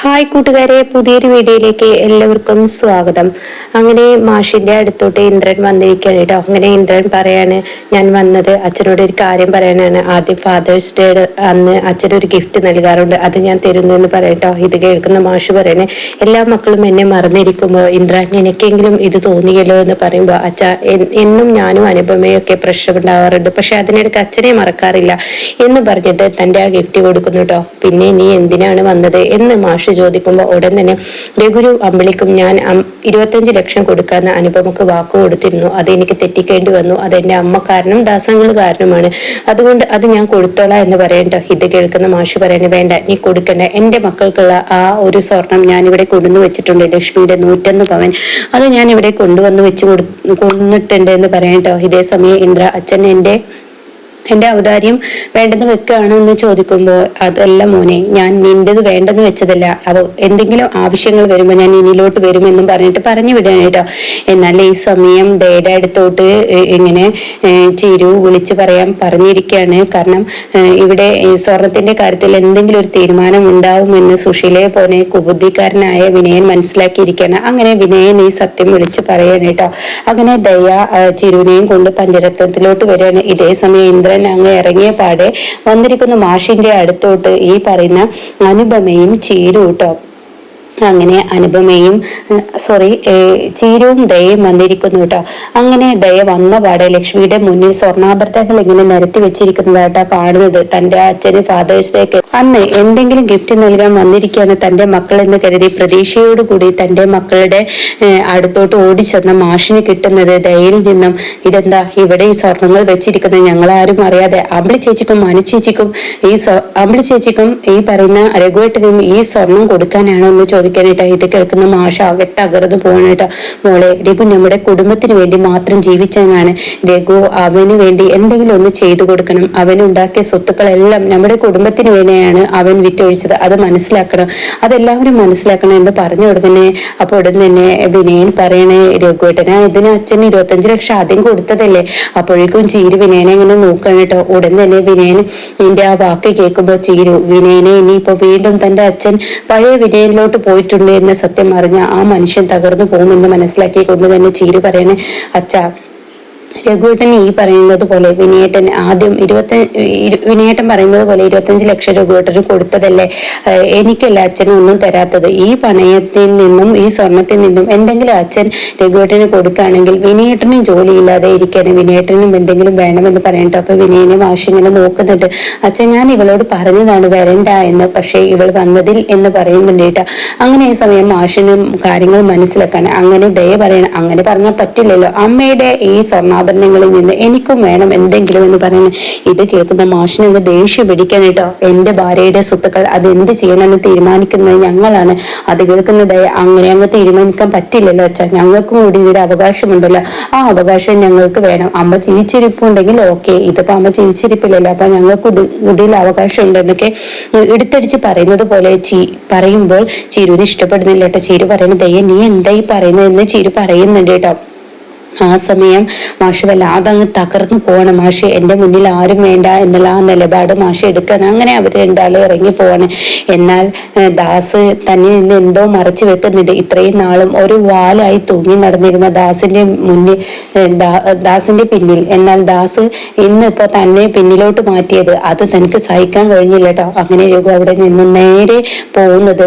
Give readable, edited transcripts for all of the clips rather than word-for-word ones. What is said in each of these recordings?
Hi കൂട്ടുകാരെ, പുതിയൊരു വീഡിയോയിലേക്ക് എല്ലാവർക്കും സ്വാഗതം. അങ്ങനെ മാഷിന്റെ അടുത്തോട്ട് ഇന്ദ്രൻ വന്നിരിക്കുകയാണ് കേട്ടോ. അങ്ങനെ ഇന്ദ്രൻ പറയാണ്, ഞാൻ വന്നത് അച്ഛനോട് ഒരു കാര്യം പറയാനാണ്. ആദ്യം ഫാദേഴ്സ് ഡേ അന്ന് അച്ഛനൊരു ഗിഫ്റ്റ് നൽകാറുണ്ട്, അത് ഞാൻ തരുന്നു എന്ന് പറയട്ടോ. ഇത് കേൾക്കുന്ന മാഷ് പറയണേ, എല്ലാ മക്കളും എന്നെ മറന്നിരിക്കുമ്പോൾ ഇന്ദ്ര നിനക്കെങ്കിലും ഇത് തോന്നിയല്ലോ എന്ന് പറയുമ്പോൾ, അച്ഛ എന്നും ഞാനും അനുപമയൊക്കെ പ്രശ്നമുണ്ടാവാറുണ്ട്, പക്ഷെ അതിനിടയ്ക്ക് അച്ഛനെ മറക്കാറില്ല എന്ന് പറഞ്ഞിട്ട് തന്റെ ആ ഗിഫ്റ്റ് കൊടുക്കുന്നു കേട്ടോ. പിന്നെ നീ എന്തിനാണ് വന്നത് എന്ന് മാഷ് ചോദിക്കുമ്പോൾ ഉടൻ തന്നെ രഘുരു അമ്പിളിക്കും ഞാൻ 25 ലക്ഷം കൊടുക്കാന്ന് അനുപമക്ക് വാക്ക് കൊടുത്തിരുന്നു, അത് എനിക്ക് തെറ്റിക്കേണ്ടി വന്നു, അതെന്റെ അമ്മ കാരണം ദാസങ്ങൾ കാരണമാണ്, അതുകൊണ്ട് അത് ഞാൻ കൊടുത്തോളാം എന്ന് പറയണ്ട. ഇത് കേൾക്കുന്ന മാഷ് പറയുന്നത്, വേണ്ട നീ കൊടുക്കണ്ട, എന്റെ മക്കൾക്കുള്ള ആ ഒരു സ്വർണം ഞാൻ ഇവിടെ കൊണ്ടുവന്ന് വെച്ചിട്ടുണ്ട്, ലക്ഷ്മിയുടെ 101 പവൻ, അത് ഞാൻ ഇവിടെ കൊണ്ടുവന്ന് വെച്ച് കൊണ്ടിട്ടുണ്ട് എന്ന് പറയട്ടോ. ഇതേ സമയം ഇന്ദ്ര, അച്ഛൻ എന്റെ ഔദാര്യം വേണ്ടെന്ന് വെക്കുകയാണോ എന്ന് ചോദിക്കുമ്പോൾ, അതല്ല മോനെ, ഞാൻ നിന്റേത് വേണ്ടെന്ന് വെച്ചതല്ല, എന്തെങ്കിലും ആവശ്യങ്ങൾ വരുമ്പോൾ ഞാൻ ഇനിയിലോട്ട് വരുമെന്നും പറഞ്ഞിട്ട് പറഞ്ഞു വിടാണ് കേട്ടോ. എന്നാൽ ഈ സമയം ഡേയുടെ അടുത്തോട്ട് ഇങ്ങനെ ചിരു വിളിച്ചു പറയാൻ പറഞ്ഞിരിക്കുകയാണ്. കാരണം ഇവിടെ സ്വർണത്തിന്റെ കാര്യത്തിൽ എന്തെങ്കിലും ഒരു തീരുമാനം ഉണ്ടാവുമെന്ന് സുശീലയെ പോലെ കുബുദ്ധിക്കാരനായ വിനയൻ മനസ്സിലാക്കിയിരിക്കുകയാണ്. അങ്ങനെ വിനയൻ ഈ സത്യം വിളിച്ചു പറയാണ് കേട്ടോ. അങ്ങനെ ദയ ചിരുവിനെയും കൊണ്ട് പഞ്ചരത്നത്തിലോട്ട് വരികയാണ്. ഇതേ സമയം ഇന്ദ്രൻ അങ്ങ് ഇറങ്ങിയ പാടെ വന്നിരിക്കുന്ന മാഷിന്റെ അടുത്തോട്ട് ഈ പറയുന്ന അനുപമയും ചീരു കേട്ടോ. അങ്ങനെ അനുപമയും ചീരവും ദയയും വന്നിരിക്കുന്നു കേട്ടോ. അങ്ങനെ ദയ വന്ന പാടെ ലക്ഷ്മിയുടെ മുന്നിൽ സ്വർണ്ണാഭരണങ്ങൾ ഇങ്ങനെ നിരത്തി വെച്ചിരിക്കുന്നതായിട്ടാ കാണുന്നത്. തന്റെ അച്ഛന് ഫാദേഴ്സ് ഡേക്ക് അന്ന് എന്തെങ്കിലും ഗിഫ്റ്റ് നൽകാൻ വന്നിരിക്കുകയാണ് തന്റെ മക്കൾ എന്ന് കരുതി പ്രതീക്ഷയോടുകൂടി തന്റെ മക്കളുടെ അടുത്തോട്ട് ഓടിച്ചെന്ന മാഷിന് കിട്ടുന്നത് ദയയിൽ നിന്നും, ഇതെന്താ ഇവിടെ ഈ സ്വർണങ്ങൾ വെച്ചിരിക്കുന്നത് ഞങ്ങളാരും അറിയാതെ അമ്പിളി ചേച്ചിക്കും മനു ചേച്ചിക്കും അമ്പിളി ചേച്ചിക്കും ഈ പറയുന്ന രഘുവേട്ടനും ഈ സ്വർണം കൊടുക്കാനാണോ എന്ന് ചോദിക്കാനായിട്ടാ. ഇത് കേൾക്കുന്ന മാഷ ആകെ തകർന്നു പോകണേട്ടാ. മോളെ, രഘു നമ്മുടെ കുടുംബത്തിന് വേണ്ടി മാത്രം ജീവിച്ചവനാണ്. രഘു അവന് വേണ്ടി എന്തെങ്കിലും ഒന്ന് ചെയ്തു കൊടുക്കണം. അവനുണ്ടാക്കിയ സ്വത്തുക്കളെല്ലാം നമ്മുടെ കുടുംബത്തിന് വേണ്ടിയാണ് അവൻ വിറ്റൊഴിച്ചത്, അത് മനസ്സിലാക്കണം, അതെല്ലാവരും മനസ്സിലാക്കണം എന്ന് പറഞ്ഞ ഉടനെ വിനയൻ പറയണേ, രഘുവേട്ടന ഇതിന് അച്ഛൻ 25 ലക്ഷം ആദ്യം കൊടുത്തതല്ലേ. അപ്പോഴേക്കും ചീരു വിനയനെ ഇങ്ങനെ നോക്കണം കേട്ടോ. ഉടൻ തന്നെ വിനയൻ നിന്റെ ആ വാക്ക് കേൾക്കുമ്പോൾ ചീരു വിനയനെ ഇനിയിപ്പോ വീണ്ടും തന്റെ അച്ഛൻ പഴയ വിനയനിലോട്ട് പോയിട്ടുണ്ട് എന്ന സത്യം അറിഞ്ഞ ആ മനുഷ്യൻ തകർന്നു പോകുമെന്ന് മനസ്സിലാക്കിക്കൊണ്ട് തന്നെ ചീരു പറയണേ, അച്ഛാ രഘുവേട്ടൻ ഈ പറയുന്നത് പോലെ വിനയേട്ടൻ ആദ്യം വിനയേട്ടൻ പറയുന്നത് പോലെ 25 ലക്ഷം രഘുവേട്ടന് കൊടുത്തതല്ലേ. എനിക്കല്ല അച്ഛനും ഒന്നും തരാത്തത്. ഈ പണയത്തിൽ നിന്നും ഈ സ്വർണത്തിൽ നിന്നും എന്തെങ്കിലും അച്ഛൻ രഘുവേട്ടന് കൊടുക്കുകയാണെങ്കിൽ വിനയേട്ടനും ജോലിയില്ലാതെ ഇരിക്കാനും വിനയേട്ടനും എന്തെങ്കിലും വേണമെന്ന് പറയട്ടോ. അപ്പൊ വിനയനെ മാഷിങ്ങനെ നോക്കുന്നുണ്ട്. അച്ഛൻ ഞാൻ ഇവളോട് പറഞ്ഞതാണ് വരണ്ട എന്ന്, പക്ഷേ ഇവൾ വന്നതിൽ എന്ന് പറയുന്നുണ്ട് കേട്ടോ. അങ്ങനെ ഈ സമയം മാഷിനും കാര്യങ്ങൾ മനസ്സിലാക്കാണ്. അങ്ങനെ ദയ പറയണം, അങ്ങനെ പറഞ്ഞാൽ പറ്റില്ലല്ലോ, അമ്മയുടെ ഈ സ്വർണ്ണാഭരണങ്ങളിൽ നിന്ന് എനിക്കും വേണം എന്തെങ്കിലും എന്ന് പറയുന്നത്. ഇത് കേൾക്കുന്ന മാഷിനങ്ങ് ദേഷ്യം പിടിക്കാൻ കേട്ടോ. എന്റെ ഭാര്യയുടെ സ്വത്തുക്കൾ അതെന്ത് ചെയ്യണമെന്ന് തീരുമാനിക്കുന്നത് ഞങ്ങളാണ്, അത് കേൾക്കുന്നത് അങ്ങനെ അങ്ങ് തീരുമാനിക്കാൻ പറ്റില്ലല്ലോ അച്ഛാ, ഞങ്ങൾക്കും കൂടി ഇതിൽ അവകാശമുണ്ടല്ലോ, ആ അവകാശം ഞങ്ങൾക്ക് വേണം. അമ്മ ജീവിച്ചിരിപ്പുണ്ടെങ്കിൽ ഓക്കെ, ഇതിപ്പോ അമ്മ ജീവിച്ചിരിപ്പില്ലല്ലോ, അപ്പൊ ഞങ്ങൾക്ക് ഇതിൽ അവകാശം ഉണ്ടെന്നൊക്കെ എടുത്തടിച്ച് പറയുന്നത് പോലെ പറയുമ്പോൾ ചീരുവിന് ഇഷ്ടപ്പെടുന്നില്ല കേട്ടോ. ചീരു പറയുന്നത്, ദയ്യ നീ എന്തായി പറയുന്നതെന്ന് ചീരു പറയുന്നുണ്ട് കേട്ടോ. ആ സമയം മാഷ് വല്ലാതെ അങ്ങ് തകർന്നു പോവാണ്. മാഷ് എന്റെ മുന്നിൽ ആരും വേണ്ട എന്നുള്ള ആ നിലപാട് മാഷ് എടുക്കാൻ. അങ്ങനെ അവർ രണ്ടാളും ഇറങ്ങി പോവാണ്. എന്നാൽ ദാസ് തന്നെ നിന്ന് എന്തോ മറച്ചു വെക്കുന്നുണ്ട്. ഇത്രയും നാളും ഒരു വാലായി തൂങ്ങി നടന്നിരുന്ന ദാസിന്റെ പിന്നിൽ, എന്നാൽ ദാസ് ഇന്നിപ്പോ തന്നെ പിന്നിലോട്ട് മാറ്റിയത് അത് തനിക്ക് സഹിക്കാൻ കഴിഞ്ഞില്ല കേട്ടോ. അങ്ങനെ രഘു അവിടെ നിന്ന് നേരെ പോകുന്നത്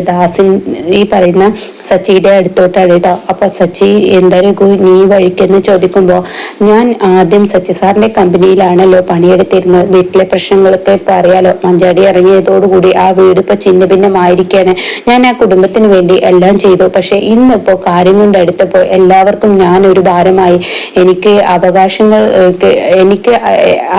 ഈ പറയുന്ന സച്ചിയുടെ അടുത്തോട്ടാണ് കേട്ടോ. അപ്പൊ സച്ചി, എന്താ രഘു നീ വഴിക്കെന്ന് ചോദിക്കുമ്പോ, ഞാൻ ആദ്യം സച്ചി സാറിന്റെ കമ്പനിയിലാണല്ലോ പണിയെടുത്തിരുന്നത്, വീട്ടിലെ പ്രശ്നങ്ങളൊക്കെ ഇപ്പൊ അറിയാലോ, മഞ്ചാടി ഇറങ്ങിയതോടുകൂടി ആ വീട് ഇപ്പൊ ചിന്ന ഭിന്നമായിരിക്കാന് ഞാൻ ആ കുടുംബത്തിന് വേണ്ടി എല്ലാം ചെയ്തു, പക്ഷെ ഇന്നിപ്പോ കാര്യം കൊണ്ട് എടുത്തപ്പോൾ എല്ലാവർക്കും ഞാൻ ഒരു ഭാരമായി. എനിക്ക്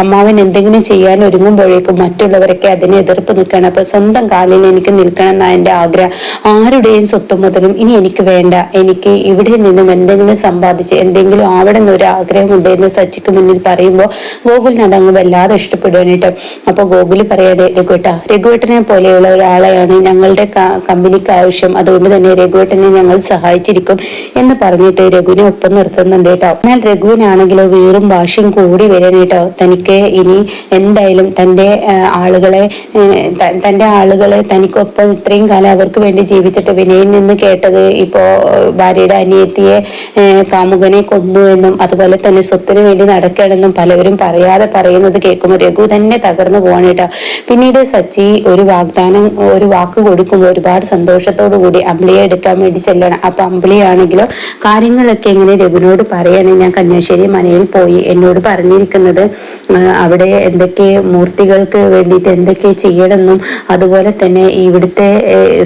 അമ്മാവൻ എന്തെങ്കിലും ചെയ്യാൻ ഒരുങ്ങുമ്പോഴേക്കും മറ്റുള്ളവരൊക്കെ അതിനെ എതിർപ്പ് നിൽക്കണം. അപ്പൊ സ്വന്തം കാലിൽ എനിക്ക് നിൽക്കണം എന്നാ എന്റെ ആഗ്രഹം. ആരുടെയും സ്വത്തും മുതലും ഇനി എനിക്ക് വേണ്ട. എനിക്ക് ഇവിടെ നിന്നും എന്തെങ്കിലും സമ്പാദിച്ച് എന്തെങ്കിലും ആവണം എന്നൊരു ആഗ്രഹമുണ്ട് എന്ന് സച്ചിക്ക് മുന്നിൽ പറയുമ്പോൾ ഗോകുലിന് അതങ്ങ് വല്ലാതെ ഇഷ്ടപ്പെടുകയാണ് കേട്ടോ. അപ്പൊ ഗോകുല് പറയാതെ രഘുവേട്ടനെ പോലെയുള്ള ഒരാളെയാണ് ഞങ്ങളുടെ കമ്പനിക്ക് ആവശ്യം, അതുകൊണ്ട് തന്നെ രഘുവേട്ടനെ ഞങ്ങൾ സഹായിച്ചിരിക്കും എന്ന് പറഞ്ഞിട്ട് രഘുവിനെ ഒപ്പം നിർത്തുന്നുണ്ട് കേട്ടോ. എന്നാൽ രഘുവിനാണെങ്കിലോ വീറും വാശിയും കൂടി വരാൻ കേട്ടോ. തനിക്ക് ഇനി എന്തായാലും തന്റെ ആളുകളെ തനിക്കൊപ്പം ഇത്രയും കാലം അവർക്ക് വേണ്ടി ജീവിച്ചിട്ട് വിനയിൽ നിന്ന് കേട്ടത് ഇപ്പോ ഭാര്യയുടെ അനിയത്തിയെ കാമുകനെ കൊന്നു എന്നും അതുപോലെ തന്നെ സ്വത്തിന് വേണ്ടി നടക്കുകയാണെന്നും പലവരും പറയാതെ പറയുന്നത് കേൾക്കുമ്പോൾ രഘു തന്നെ തകർന്നു പോവാണ് കേട്ടോ. പിന്നീട് സച്ചി ഒരു വാക്ക് കൊടുക്കുമ്പോൾ ഒരുപാട് സന്തോഷത്തോടു കൂടി അമ്പിളിയെ എടുക്കാൻ വേണ്ടി ചെല്ലണം. അപ്പൊ അമ്പിളിയാണെങ്കിലോ കാര്യങ്ങളൊക്കെ എങ്ങനെ രഘുവിനോട് പറയാനും ഞാൻ കന്യാശ്ശേരി മനയിൽ പോയി എന്നോട് പറഞ്ഞിരിക്കുന്നത് അവിടെ എന്തൊക്കെ മൂർത്തികൾക്ക് വേണ്ടിയിട്ട് എന്തൊക്കെ ചെയ്യണമെന്നും അതുപോലെ തന്നെ ഇവിടുത്തെ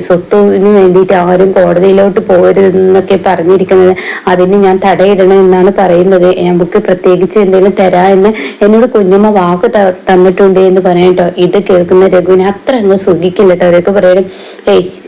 സ്വത്തിന് വേണ്ടിയിട്ട് ആരും കോടതിയിലോട്ട് പോകരുതെന്നൊക്കെ പറഞ്ഞിരിക്കുന്നത്, അതിന് ഞാൻ തടയിടണം എന്നാണ് പറയുന്നത്. നമുക്ക് പ്രത്യേകിച്ച് എന്തെങ്കിലും തരാ എന്ന് എന്നോട് കുഞ്ഞമ്മ വാക്ക് തന്നിട്ടുണ്ട് എന്ന് പറയട്ടോ. ഇത് കേൾക്കുന്ന രഘുവിനെ അത്ര അങ്ങ് സുഖിക്കില്ല കേട്ടോ. രഘു പറയണം,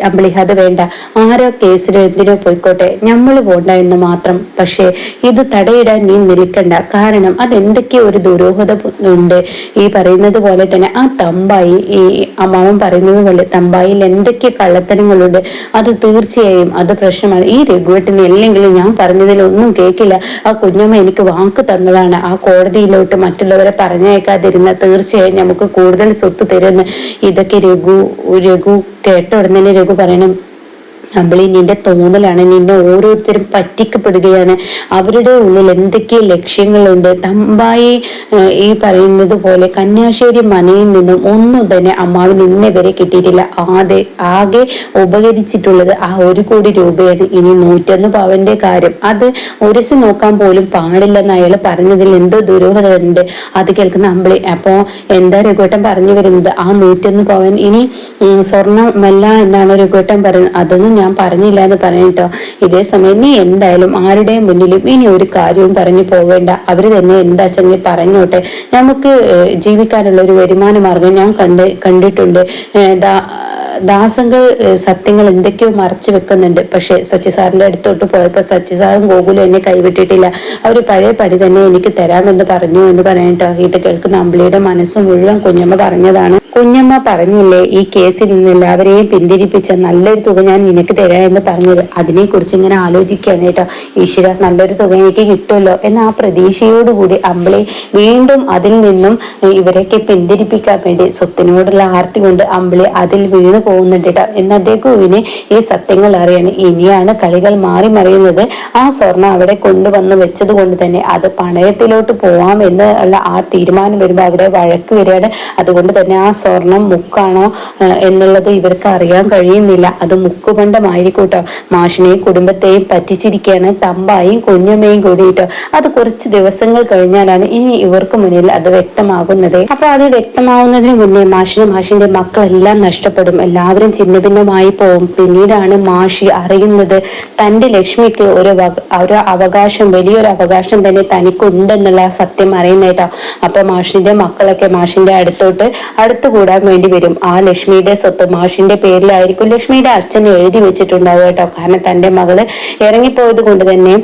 അമ്പിളി അത് വേണ്ട, ആരോ കേസിലോ എന്തിനോ പോയിക്കോട്ടെ, നമ്മൾ പോണ്ട എന്ന് മാത്രം. പക്ഷേ ഇത് തടയിടാൻ നീ നിൽക്കണ്ട, കാരണം അതെന്തൊക്കെയോ ഒരു ദുരൂഹത ഉണ്ട്. ഈ പറയുന്നത് പോലെ തന്നെ ആ തമ്പായി, ഈ അമ്മാവൻ പറയുന്നത് പോലെ തമ്പായിൽ എന്തൊക്കെ കള്ളത്തരങ്ങളുണ്ട്, അത് തീർച്ചയായും അത് പ്രശ്നമാണ്. ഈ രഘുവേട്ടന് അല്ലെങ്കിലും ഞാൻ പറഞ്ഞതിലൊന്നും കേൾക്കില്ല. ആ കുഞ്ഞമ്മ എനിക്ക് വാക്ക് തന്നതാണ്, ആ കോടതിയിലോട്ട് മറ്റുള്ളവരെ പറഞ്ഞേക്കാതിരുന്ന തീർച്ചയായും നമുക്ക് കൂടുതൽ സ്വത്ത് തരുമെന്ന്. ഇതൊക്കെ രഘു കേട്ട ഉടനെ രഘു പറയണം, അമ്പിളി നിന്റെ തോന്നലാണ്, നിന്നെ ഓരോരുത്തരും പറ്റിക്കപ്പെടുകയാണ്, അവരുടെ ഉള്ളിൽ എന്തൊക്കെ ലക്ഷ്യങ്ങളുണ്ട്. തമ്പായി ഈ പറയുന്നത് പോലെ കന്യാശ്ശേരി മനയിൽ നിന്നും ഒന്നും തന്നെ അമ്മാവിന് ഇന്നേ വരെ കിട്ടിയിട്ടില്ല. ആകെ ഉപകരിച്ചിട്ടുള്ളത് ആ 1 കോടി രൂപയാണ്. ഇനി 101 പവന്റെ കാര്യം അത് ഒരസി നോക്കാൻ പോലും പാടില്ലെന്ന് അയാൾ പറഞ്ഞതിൽ എന്തോ ദുരൂഹത ഉണ്ട്. അത് കേൾക്കുന്ന അമ്പിളി അപ്പോ എന്താ രഘുവേട്ടൻ പറഞ്ഞു വരുന്നത്, ആ 101 പവൻ ഇനി സ്വർണ്ണമല്ല എന്നാണ് രഘുവേട്ടൻ പറയുന്നത്. അതൊന്നും ഞാൻ പറഞ്ഞില്ല എന്ന് പറഞ്ഞിട്ടോ. ഇതേ സമയം നീ എന്തായാലും ആരുടെയും മുന്നിലും ഇനി ഒരു കാര്യവും പറഞ്ഞു പോവേണ്ട, അവര് തന്നെ എന്താ ചെങ്ങി പറഞ്ഞോട്ടെ, നമുക്ക് ജീവിക്കാനുള്ള ഒരു വരുമാന മാർഗം ഞാൻ കണ്ടിട്ടുണ്ട്. ദാസങ്ങൾ സത്യങ്ങൾ എന്തൊക്കെയോ മറച്ചു വെക്കുന്നുണ്ട്. പക്ഷെ സച്ചി സാറിന്റെ അടുത്തോട്ട് പോയപ്പോ സച്ചി സാറും ഗോകുലും എന്നെ കൈവിട്ടിട്ടില്ല, അവര് പഴയ പടി തന്നെ എനിക്ക് തരാമെന്ന് പറഞ്ഞു എന്ന് പറഞ്ഞിട്ടോ. ഇത് കേൾക്കുന്ന അമ്പിളിയുടെ മനസ്സ് മുഴുവൻ കുഞ്ഞമ്മ പറഞ്ഞതാണ്. കുഞ്ഞമ്മ പറഞ്ഞില്ലേ ഈ കേസിൽ നിന്ന് എല്ലാവരെയും പിന്തിരിപ്പിച്ച നല്ലൊരു തുക ഞാൻ നിനക്ക് തരാമെന്ന് പറഞ്ഞത്, അതിനെ കുറിച്ച് ഇങ്ങനെ ആലോചിക്കുകയാണ് കേട്ടോ. ഈശ്വര, നല്ലൊരു തുക എനിക്ക് കിട്ടുമല്ലോ എന്ന ആ പ്രതീക്ഷയോടുകൂടി അമ്പിളി വീണ്ടും അതിൽ നിന്നും ഇവരെയൊക്കെ പിന്തിരിപ്പിക്കാൻ വേണ്ടി സ്വത്തിനോടുള്ള ആർത്തി കൊണ്ട് അമ്പിളി അതിൽ വീണ് പോകുന്നുണ്ട് കേട്ടോ. എന്നാൽ രഘുവിന് ഈ സത്യങ്ങൾ അറിയാണ്. ഇനിയാണ് കളികൾ മാറി മറിയുന്നത്. ആ സ്വർണം അവിടെ കൊണ്ടുവന്ന് വെച്ചത് കൊണ്ട് തന്നെ അത് പണയത്തിലോട്ട് പോവാം എന്നുള്ള ആ തീരുമാനം വരുമ്പോൾ അവിടെ വഴക്ക് വരികയാണ്. അതുകൊണ്ട് തന്നെ ആ സ്വർണം മുക്കാണോ എന്നുള്ളത് ഇവർക്ക് അറിയാൻ കഴിയുന്നില്ല. അത് മുക്കുകൊണ്ടമായിരിക്കൂട്ടോ. മാഷിനെയും കുടുംബത്തെയും പറ്റിച്ചിരിക്കുകയാണ് തമ്പായും കുഞ്ഞമ്മയും കൂടിയിട്ടോ. അത് കുറച്ച് ദിവസങ്ങൾ കഴിഞ്ഞാലാണ് ഇനി ഇവർക്ക് മുന്നിൽ അത് വ്യക്തമാകുന്നത്. അപ്പൊ അത് വ്യക്തമാവുന്നതിന് മുന്നേ മാഷിന്റെ മക്കളെല്ലാം നഷ്ടപ്പെടും, എല്ലാവരും ഛിന്ന ഭിന്നമായി പോകും. പിന്നീടാണ് മാഷി അറിയുന്നത് തന്റെ ലക്ഷ്മിക്ക് ഒരു അവകാശം, വലിയൊരു അവകാശം തന്നെ തനിക്കുണ്ടെന്നുള്ള സത്യം അറിയുന്നേട്ടോ. അപ്പൊ മാഷിന്റെ മക്കളൊക്കെ മാഷിന്റെ അടുത്തുകൂടാൻ വേണ്ടി വരും. ആ ലക്ഷ്മിയുടെ സ്വത്ത് മാഷിന്റെ പേരിലായിരിക്കും ലക്ഷ്മിയുടെ അച്ഛന് എഴുതി വെച്ചിട്ടുണ്ടാവും കേട്ടോ. കാരണം തന്റെ മകള് ഇറങ്ങിപ്പോയത് കൊണ്ട് തന്നെ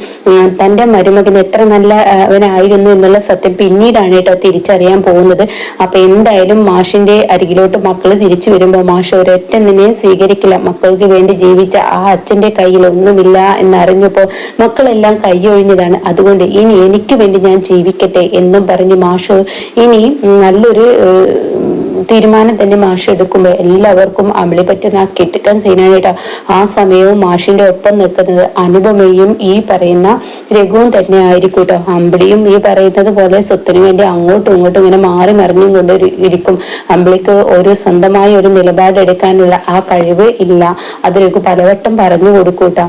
തന്റെ മരുമകൻ എത്ര നല്ലവനായിരുന്നു എന്നുള്ള സത്യം പിന്നീടാണ് കേട്ടോ തിരിച്ചറിയാൻ പോകുന്നത്. അപ്പൊ എന്തായാലും മാഷിന്റെ അരികിലോട്ട് മക്കള് തിരിച്ചു വരുമ്പോൾ മാഷ് ഒരൊറ്റ നിന്നെ സ്വീകരിക്കില്ല. മക്കൾക്ക് വേണ്ടി ജീവിച്ച ആ അച്ഛന്റെ കയ്യിൽ ഒന്നുമില്ല എന്നറിഞ്ഞപ്പോ മക്കളെല്ലാം കൈയൊഴിഞ്ഞതാണ്. അതുകൊണ്ട് ഇനി എനിക്ക് വേണ്ടി ഞാൻ ജീവിക്കട്ടെ എന്നും പറഞ്ഞു മാഷ് ഇനി നല്ലൊരു തീരുമാനം തന്നെ മാഷ് എടുക്കുമ്പോൾ എല്ലാവർക്കും അമ്പിളി പറ്റുന്ന ആ കെട്ടിക്കാൻ സീനാണ് കേട്ടോ. ആ സമയവും മാഷിന്റെ ഒപ്പം നിൽക്കുന്നത് അനുപമയും ഈ പറയുന്ന രഘുവും തന്നെ ആയിരിക്കും കേട്ടോ. അമ്പിളിയും ഈ പറയുന്നത് പോലെ സ്വത്തിനു വേണ്ടി അങ്ങോട്ടും ഇങ്ങോട്ടും ഇങ്ങനെ മാറി മറിഞ്ഞും കൊണ്ട് ഇരിക്കും. അമ്പിളിക്ക് ഒരു സ്വന്തമായ ഒരു നിലപാടെടുക്കാനുള്ള ആ കഴിവ് ഇല്ല. അത് രഘു പലവട്ടം പറഞ്ഞു കൊടുക്കൂട്ടോ.